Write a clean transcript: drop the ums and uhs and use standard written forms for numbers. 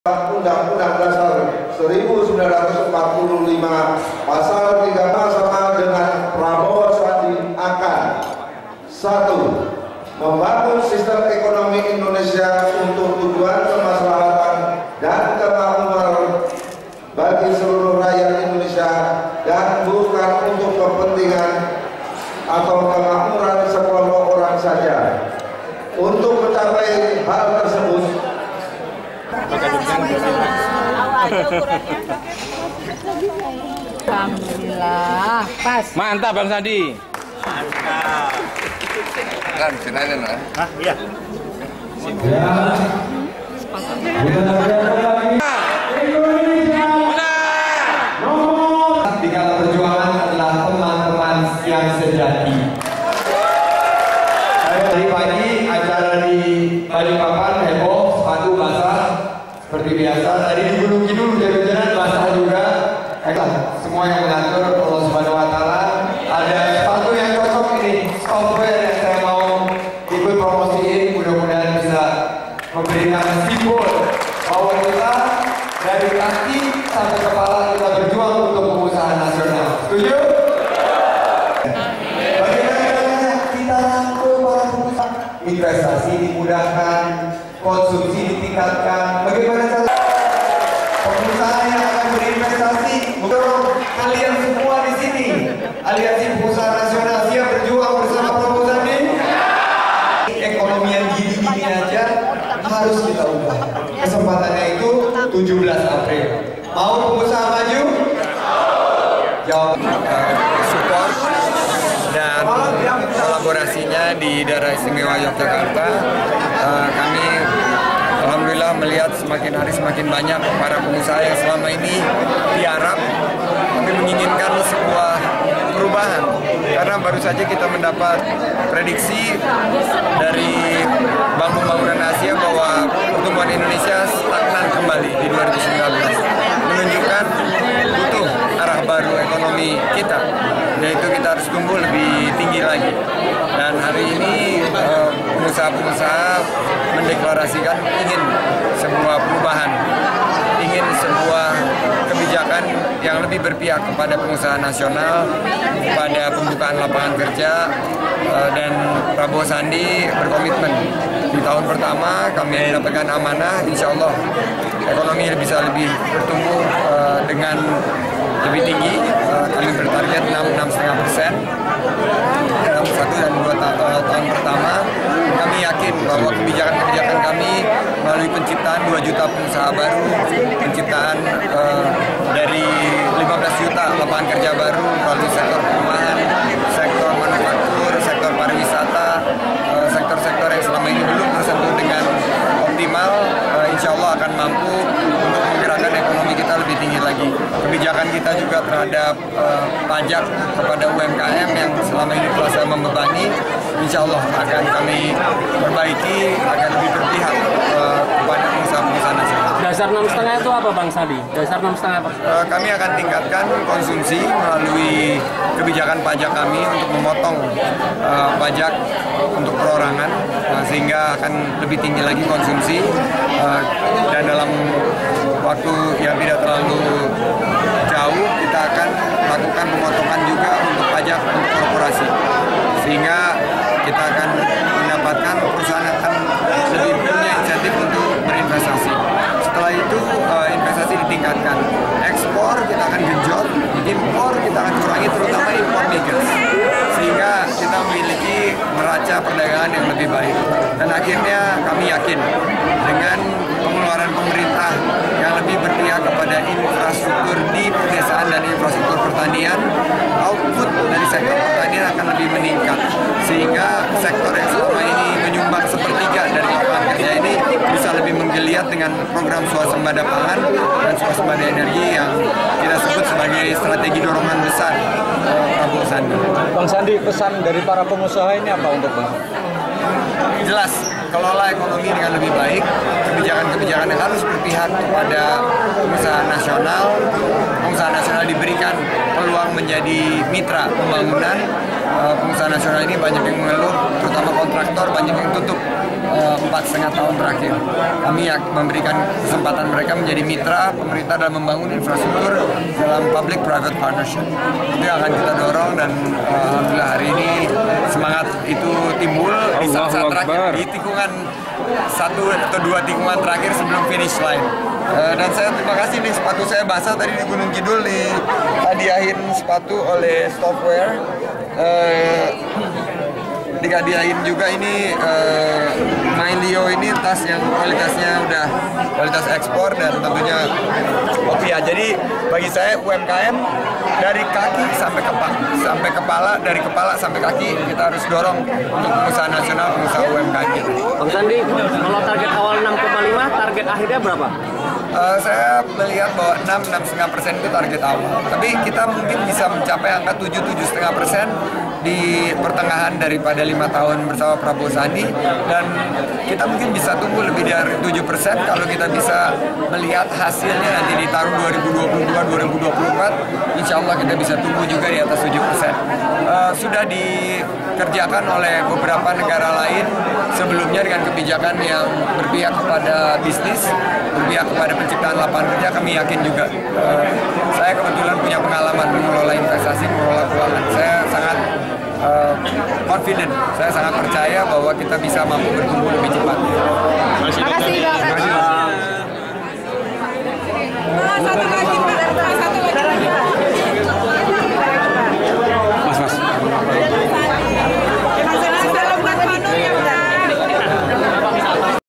Undang-Undang Dasar 1945 pasal 3 sama dengan Prabowo Sandi akan 1. Membangun sistem ekonomi Indonesia untuk tujuan kemaslahatan dan kemakmuran bagi seluruh rakyat Indonesia dan bukan untuk kepentingan atau kemakmuran sekelompok orang saja. Untuk mencapai hal tersebut, alhamdulillah, pas. Mantap Bang Sandi. Mantap. kan kenalin lah. Hah, iya. Dikala perjuangan adalah teman-teman yang sejati. Tadi pagi acara di Balikpapan heboh, sepatu basah seperti biasa. Tadi di Gunung Kidul hujan-hujanan basah juga. Semua yang mengatur Allah Subhanahu Wa Taala. Ada sepatu yang cocok ini, software yang saya mau ikut promosiin. Mudah-mudahan bisa memberikan simbol bahwa kita dari kaki sampai kepala kita berjuang untuk pengusaha nasional. Setuju? Bagaimana kita rangkul para pengusaha? Investasi dimudahkan, konsumsi ditingkatkan. Bagaimana cara pengusaha yang akan berinvestasi? Mendorong kalian semua di sini. Aliansi Pengusaha Nasional siap berjuang bersama Prabowo Sandi. Ekonomi yang gini-gini aja harus kita ubah. Kesempatannya itu 17 April. Mau pengusaha maju? Jawab. Support dan kolaborasinya di daerah istimewa Yogyakarta. Kami alhamdulillah melihat semakin hari semakin banyak para pengusaha yang selama ini diharap tapi menginginkan sebuah perubahan, karena baru saja kita mendapat prediksi dari Bank Pembangunan Asia bahwa pertumbuhan Indonesia stagnan kembali di 2019, menunjukkan butuh arah baru ekonomi kita, yaitu kita harus tumbuh lebih tinggi lagi. Dan hari ini pengusaha-pengusaha mendeklarasikan ingin sebuah perubahan, ingin sebuah kebijakan yang lebih berpihak kepada pengusaha nasional, pada pembukaan lapangan kerja, dan Prabowo Sandi berkomitmen di tahun pertama kami mendapatkan amanah, insya Allah ekonomi bisa lebih bertumbuh dengan lebih tinggi. Kami bertarget 6,5% dalam 1 dan 2 tahun pertama. Kami yakin bahwa kebijakan-kebijakan kami melalui penciptaan 2 juta pengusaha baru, penciptaan dari 15 juta lapangan kerja baru melalui sektor perumahan, sektor manufaktur, sektor pariwisata, sektor-sektor yang selama ini belum tersentuh dengan optimal, insya Allah akan mampu untuk menggerakkan ekonomi kita lebih tinggi lagi. Kebijakan kita juga terhadap pajak kepada UMKM yang selama ini telah membebani, insya Allah akan kami perbaiki, akan lebih berpihak kepada pengusaha-pengusaha nasional. Dasar 6,5 itu apa Bang Sandi? Dasar 6,5 apa? Kami akan tingkatkan konsumsi melalui kebijakan pajak kami untuk memotong pajak untuk perorangan, sehingga akan lebih tinggi lagi konsumsi, dan dalam waktu yang tidak terlalu jauh kita akan lakukan pemotongan juga untuk pajak untuk korporasi, sehingga kita akan mendapatkan perusahaan akan lebih punya insentif untuk berinvestasi. Setelah itu investasi ditingkatkan, ekspor kita akan genjot, impor kita akan kurangi, terutama impor migas, sehingga kita memiliki neraca perdagangan yang lebih baik. Dan akhirnya kami yakin dengan pengeluaran pemerintah yang lebih berpihak kepada infrastruktur di pedesaan dan infrastruktur pertanian, output dari sektor pertanian akan lebih meningkat, sehingga sektor yang selama ini menyumbang sepertiga dari lapangan kerja ini bisa lebih menggeliat dengan program swasembada pangan dan swasembada energi yang kita sebut sebagai strategi dorongan besar Prabowo Sandi. Bang Sandi, pesan dari para pengusaha ini apa untuk Bang? Jelas, kelola ekonomi dengan lebih baik, kebijakan-kebijakan yang harus berpihak kepada pengusaha nasional. Pengusaha nasional diberikan peluang menjadi mitra pembangunan. Pengusaha nasional ini banyak yang mengeluh, terutama kontraktor banyak yang tutup 4,5 tahun terakhir. Kami memberikan kesempatan mereka menjadi mitra pemerintah dalam membangun infrastruktur dalam public-private partnership. Itu yang akan kita dorong dan alhamdulillah hari ini semangat itu timbul di saat-saat terakhir di tikungan 1 atau 2 tikungan terakhir sebelum finish line. Dan saya terima kasih nih, sepatu saya basah tadi di Gunung Kidul, dihadiahin sepatu oleh Software. Dihadiahin juga ini Mylio, ini tas yang kualitasnya udah kualitas ekspor dan tentunya kopi ya. Jadi bagi saya UMKM dari kaki sampai kepala, dari kepala sampai kaki kita harus dorong untuk pengusaha nasional, pengusaha UMKM kita. Bang Sandi, kalau target awal 6,5, target akhirnya berapa? Saya melihat bahwa 6,5% itu target awal. Tapi kita mungkin bisa mencapai angka 7,5% di pertengahan daripada 5 tahun bersama Prabowo Sandi, dan kita mungkin bisa tumbuh lebih dari 7% kalau kita bisa melihat hasilnya nanti di tahun 2022-2024. Insya Allah kita bisa tumbuh juga di atas 7%. Sudah dikerjakan oleh beberapa negara lain sebelumnya dengan kebijakan yang berpihak kepada bisnis, berpihak kepada penciptaan lapangan kerja. Kami yakin juga. Saya kebetulan punya pengalaman mengelola investasi, mengelola keuangan. Saya sangat confident, saya sangat percaya bahwa kita bisa mampu bertumbuh lebih cepat. Terima kasih, Bang.